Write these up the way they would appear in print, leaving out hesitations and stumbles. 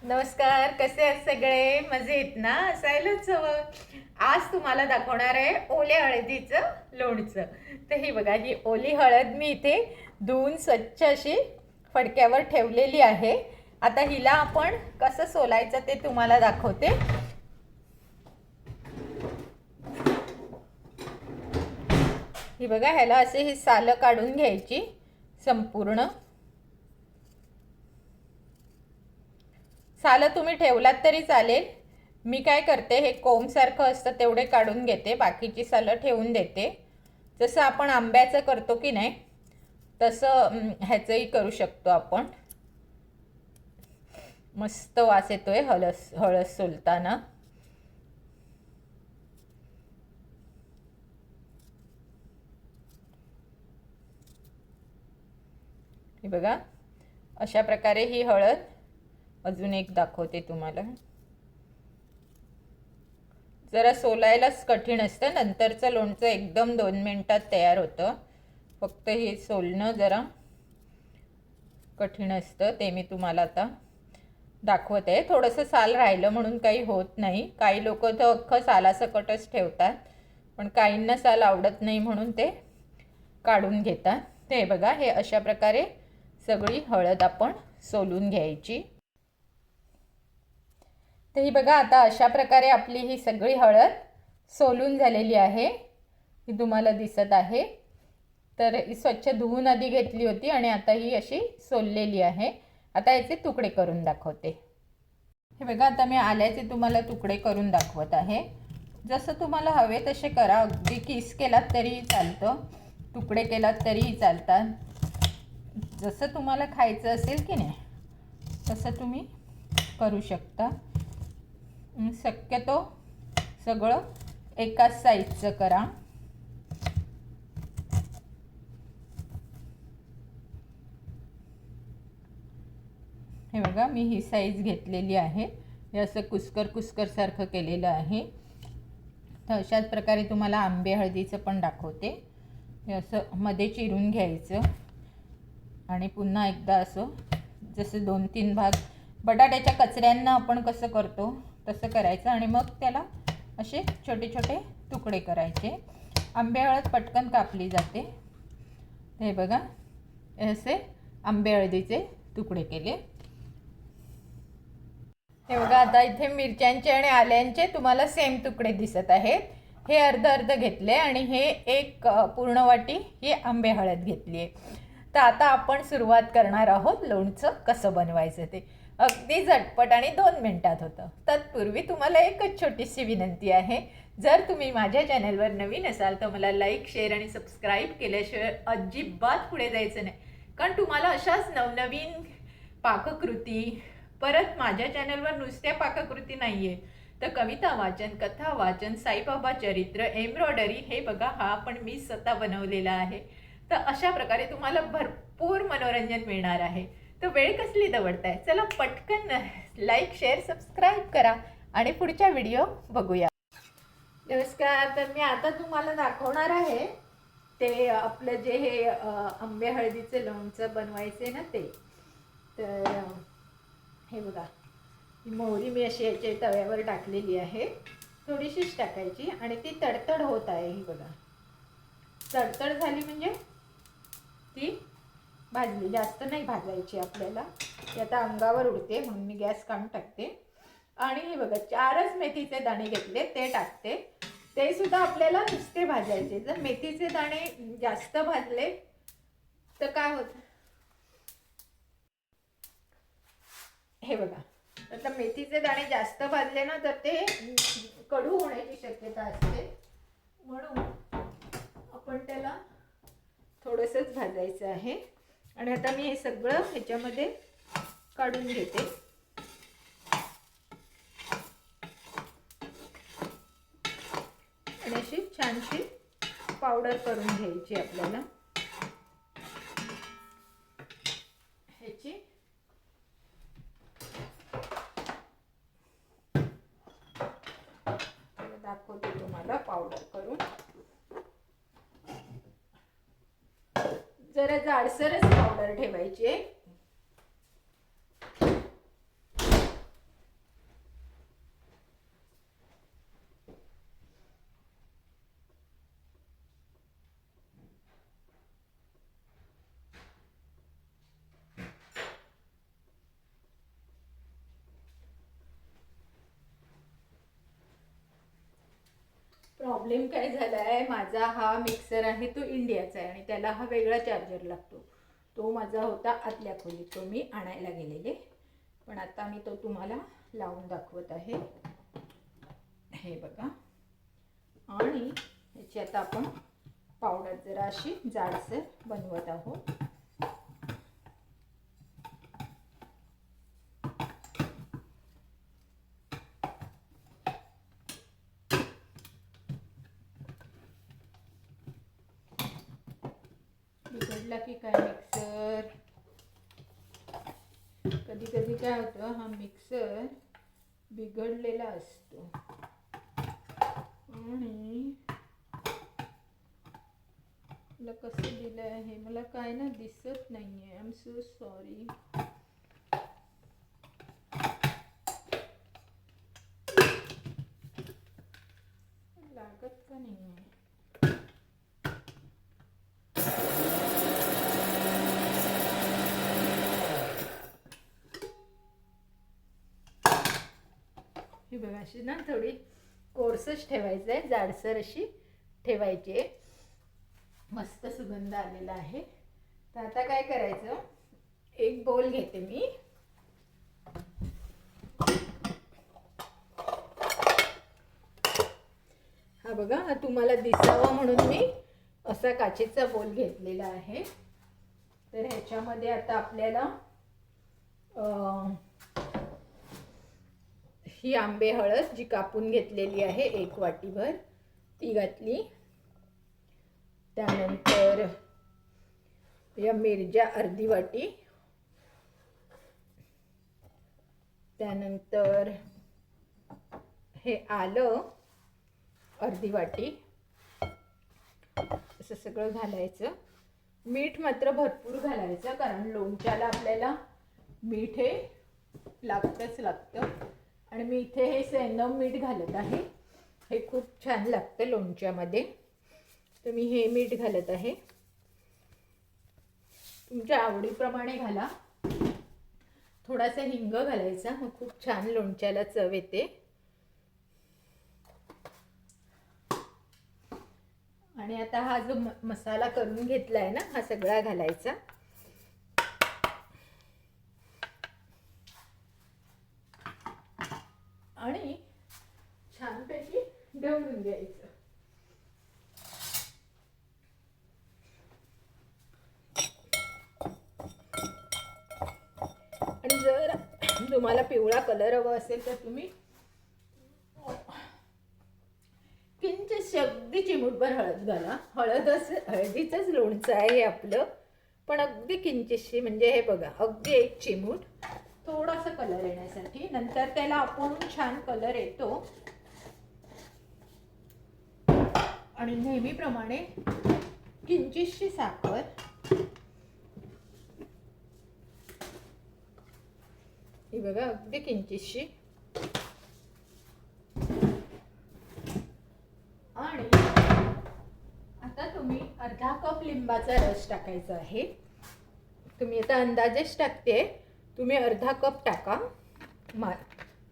नमस्कार, कसे आहेत सगळे? मजेत ना? असायलाच हवं. आज तुम्हाला दाखवणार आहे ओल्या हळदीचं लोणचं. तर ही बघा, ही ओली हळद मी इथे धुवून स्वच्छ अशी फडक्यावर ठेवलेली आहे. आता हिला आपण कसं सोलायचं ते तुम्हाला दाखवते. ही बघा, ह्याला असे ही सालं काढून घ्यायची संपूर्ण. सालं तुम्ही ठेवलात तरी चालेल. मी काय करते, हे कोंबसारखं असतं तेवढे काढून घेते, बाकीची सालं ठेवून देते. जसं आपण आंब्याचं करतो की नाही तसं ह्याचंही करू शकतो आपण. मस्त वास येतोय हळद सोलताना. हे बघा, अशा प्रकारे ही हळद अजून एक दाखवते तुम्हाला. जरा सोलायलाच कठीण असतं, नंतरचं लोणचं एकदम 2 मिनिटात तयार होतं. फक्त हे सोलणं जरा कठीण असतं, ते मी तुम्हाला आता दाखवत आहे. थोडंसं साल राहिलं म्हणून काही होत नाही. काही लोक तर अख्खं सालासकटच ठेवतात, पण काहींना साल आवडत नाही म्हणून ते काढून घेतात. ते बघा, हे अशा प्रकारे सगळी हळद आपण सोलून घ्यायची. तर ही बघा, आता अशा प्रकारे आपली ही सगळी हळद सोलून झालेली आहे. ही तुम्हाला दिसत आहे. तर स्वच्छ धुवून आधी घेतली होती आणि आता ही अशी सोललेली आहे. आता याचे तुकडे करून दाखवते. हे बघा, आता मी आल्याचे तुम्हाला तुकडे करून दाखवत आहे. जसं तुम्हाला हवे तसे करा. अगदी किस केलात तरी चालतं, तुकडे केलात तरीही चालतात. जसं तुम्हाला खायचं असेल की नाही तसं तुम्ही करू शकता. शक्यतो सगळं एकाच साईजचं करा. हे बघा, मी ही साईज घेतलेली आहे. हे असं कुस्कर सारखं केलेलं आहे. तर अशाच प्रकारे तुम्हाला आंबे हळदीचं पण दाखवते. हे असं मध्ये चिरून घ्यायचं आणि पुन्हा एकदा असं जसं 2-3 भाग बटाट्याच्या कचऱ्यांना आपण कसं करतो तसं करायचं आणि मग त्याला असे छोटे छोटे तुकडे करायचे. आंबे हळद पटकन कापली जाते. हे बघा, असे आंबे हळदीचे तुकडे केले. हे बघा, आता इथे मिरच्यांचे आणि आल्यांचे तुम्हाला सेम तुकडे दिसत आहेत. हे अर्ध घेतले आणि हे एक पूर्ण वाटी ही आंबे हळद घेतली आहे. तर आता आपण सुरुवात करणार आहोत लोणचं कसं बनवायचं ते. अगदी झटपट आणि 2 मिनिटात होतं. तत्पूर्वी तुम्हाला एकच छोटीशी विनंती आहे. जर तुम्ही माझ्या चॅनलवर नवीन असाल तर मला लाईक, शेअर आणि सबस्क्राईब केल्याशिवाय अजिबात पुढे जायचं नाही. कारण तुम्हाला अशाच नवनवीन पाककृती, परत माझ्या चॅनलवर नुसत्या पाककृती नाही आहे तर कविता वाचन, कथा वाचन, साईबाबा चरित्र, एम्ब्रॉयडरी, हे बघा हा पण मी स्वतः बनवलेला आहे. तर अशा प्रकारे तुम्हाला भरपूर मनोरंजन मिळणार आहे. तर वेळ कसली दवडताय, चला पटकन लाईक, शेअर, सबस्क्राईब करा आणि पुढच्या व्हिडिओ बघूया. नमस्कार. तर मी आता तुम्हाला दाखवणार आहे ते आपलं जे हे आंबे हळदीचे लोणचं बनवायचे ना ते. तर हे बघा, मोहरी मी अशी याच्या तव्यावर टाकलेली आहे. थोडीशीच टाकायची आणि ती तडतड होत आहे. ही बघा, तडतड झाली म्हणजे ती भाजली. जास्त नाही भाजायची आपल्याला, ती आता अंगावर उडते म्हणून मी गॅस काढून टाकते. आणि हे बघा, 4च मेथीचे दाणे घेतले ते टाकते. ते सुद्धा आपल्याला नुसते भाजायचे. जर मेथीचे दाणे जास्त भाजले तर काय होतं, हे बघा, आता मेथीचे दाणे जास्त भाजले ना तर ते कडू होण्याची शक्यता असते. म्हणून आपण त्याला थोडंसंच भाजायचं आहे. आणि आता मी हे सगळं ह्याच्यामध्ये काढून घेते. आणि अशी छानशी पावडर करून घ्यायची आपल्याला ह्याची. दाखवते तुम्हाला पावडर करून. जरा जाडसरच पावडर ठेवायची आहे. प्रॉब्लेम काय झाला आहे, माझा हा मिक्सर आहे तो इंडियाचा आहे आणि त्याला हा वेगळा चार्जर लागतो. तो माझा होता आतल्या खोलीत, तो मी आणायला गेलेले. पण आता मी तो तुम्हाला लावून दाखवत आहे. हे बघा. आणि याची आता आपण पावडर जरा अशी जाडसर बनवत आहोत. बिघडला की काय मिक्सर? कधी कधी काय होतं, हा मिक्सर बिघडलेला असतो आणि मला कसं दिलं आहे मला काय ना दिसत नाही आहे. I am so sorry. लागत का नाही आहे? ही बघा, अशी ना थोडी कोर्सच ठेवायचं आहे, जाडसर अशी ठेवायची आहे. मस्त सुगंध आलेला आहे. तर आता काय करायचं, एक बोल घेते मी. हा बघा, हा तुम्हाला दिसावा म्हणून मी असा काचेचा बोल घेतलेला आहे. तर ह्याच्यामध्ये आता आपल्याला ही आंबे हळद जी कापून घेतलेली आहे 1 वाटीभर ती घातली. त्यानंतर या मिरच्या अर्धी वाटी, त्यानंतर हे आलं अर्धी वाटी, असं सगळं घालायचं. मीठ मात्र भरपूर घालायचं, कारण लोणच्याला आपल्याला मीठ हे लागतंच लागतं. आणि मी इथे हे सेंधव मीठ घालत आहे, हे खूप छान लागतं लोणच्यामध्ये. तर मी हे मीठ घालत आहे. तुमच्या आवडीप्रमाणे घाला. थोडासा हिंग घालायचा, मग खूप छान लोणच्याला चव येते. आणि आता हा जो मसाला करून घेतलाय ना, हा सगळा घालायचा. आणि छानपैकी ढवळून घ्यायचं. आणि जर तुम्हाला पिवळा कलर हवा असेल तर तुम्ही किंचित अगदी चिमूटभर हळद घाला. हळदीचंच लोणचं आहे हे आपलं, पण अगदी किंचितशी, म्हणजे हे बघा अगदी 1 चिमूट, थोडासा कलर येण्यासाठी. नंतर त्याला आपण छान कलर येतो. आणि नेहमीप्रमाणे किंचितशी साखर, ही बघा अगदी किंचितशी. आणि आता तुम्ही अर्धा कप लिंबाचा रस टाकायचा आहे. तुम्ही आता अंदाजेच टाकते, तुम्ही अर्धा कप टाका.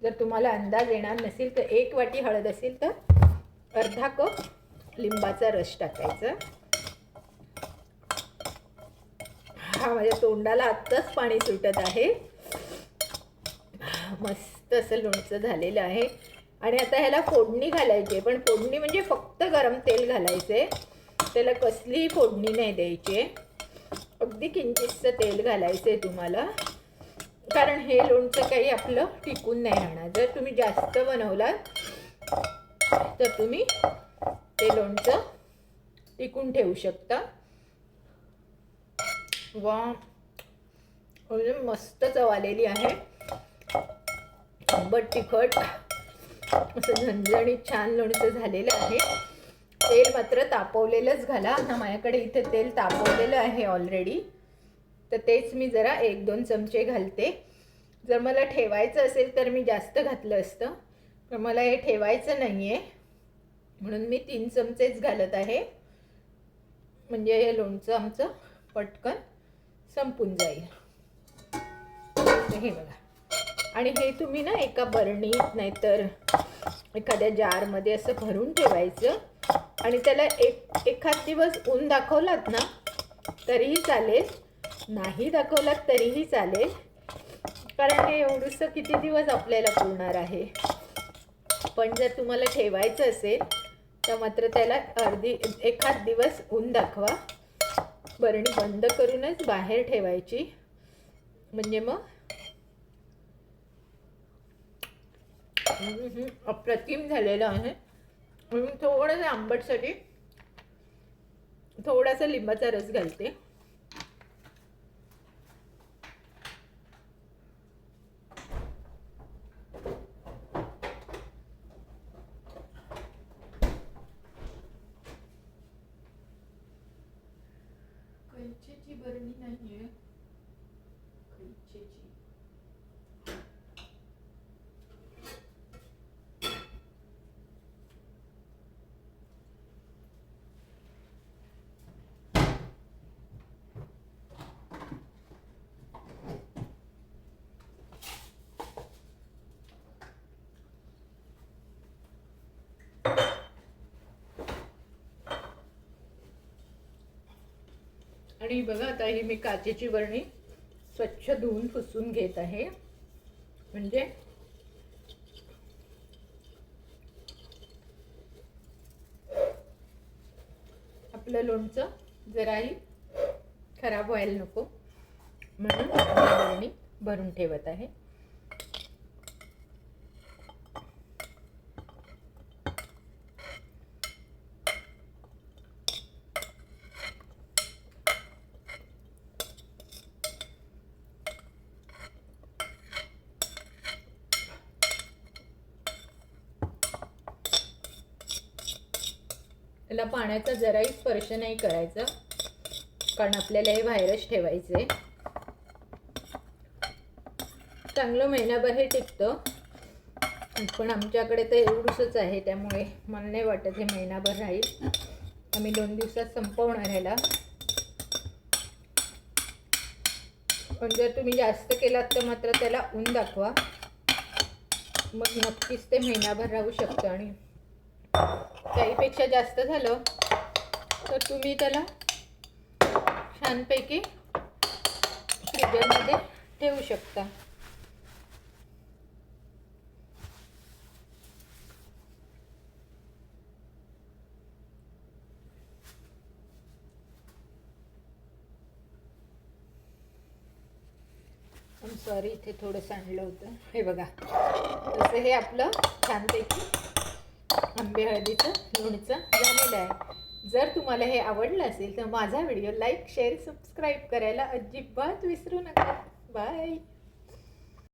जर तुम्हाला अंदाज येणार नसेल तर 1 वाटी हळद असेल तर अर्धा कप लिंबाचा रस टाकायचा. हा, माझ्या तोंडाला आत्ताच पाणी सुटत आहे. मस्त असं लोणचं झालेलं आहे. आणि आता ह्याला फोडणी घालायची आहे, पण फोडणी म्हणजे फक्त गरम तेल घालायचे, त्याला कसलीही फोडणी नाही द्यायची. अगदी किंचितचं तेल घालायचं आहे तुम्हाला, कारण हे लोणचं काही आपलं टिकून नाही राहणार. जर तुम्ही जास्त बनवलात तर तुम्ही ते लोणचं टिकून ठेवू शकता. वा, म्हणजे मस्त चव आलेली आहे. आंबट तिखट असं झणझणीत छान लोणचं झालेलं आहे. तेल मात्र तापवलेलंच घाला. आता माझ्याकडे इथे तेल तापवलेलं आहे ऑलरेडी, तर तेच मी जरा 1-2 चमचे घालते. जर मला ठेवायचं असेल तर मी जास्त घातलं असतं, पण मला हे ठेवायचं नाही आहे म्हणून मी 3 चमचेच घालत आहे. म्हणजे हे लोणचं आमचं पटकन संपून जाईल. हे बघा. आणि हे तुम्ही ना एका बरणीत नाहीतर एखाद्या जारमध्ये असं भरून ठेवायचं. आणि त्याला एखाद दिवस ऊन दाखवलात ना तरीही चालेल, नाही दाखवलात तरीही चालेल, कारण हे एवढंसं किती दिवस आपल्याला पुरणार आहे. पण जर तुम्हाला ठेवायचं असेल तर मात्र त्याला एखाद दिवस ऊन दाखवा. बरणी बंद करूनच बाहेर ठेवायची, म्हणजे मग अप्रतिम झालेलं आहे. थोडंसं आंबटसाठी थोडासा लिंबाचा रस घालते. कैचीची बरणी नाहीये, कैचीची आणि बघा आता ही मी काचेची बरणी स्वच्छ धुवून पुसून घेत आहे, म्हणजे आपलं लोणचं जराही खराब व्हायला नको, म्हणून बरणी भरून ठेवत आहे. त्याला पाण्याचा जराही स्पर्श नाही करायचा, कारण आपल्याला हे बाहेरच ठेवायचे. चांगलं महिनाभर हे टिकतं, पण आमच्याकडे तर एवढंच आहे, त्यामुळे मला नाही वाटत हे महिनाभर राहील. आम्ही 2 दिवसात संपवणार ह्याला. पण जर तुम्ही जास्त केलात तर मात्र त्याला ऊन दाखवा, मग नक्कीच ते महिनाभर राहू शकतं. आणि त्याहीपेक्षा जास्त झालं तर तुम्ही त्याला छानपैकी फ्रीजरमध्ये ठेवू शकता. सॉरी, इथे थोडं सांडलं होतं. हे बघा, तसं हे आपलं छानपैकी आंबे हळदीचं लोणचं झालेलं आहे. जर तुम्हाला हे आवडलं असेल तर माझा व्हिडिओ लाईक, शेअर, सबस्क्राईब करायला अजिबात विसरू नका. बाय.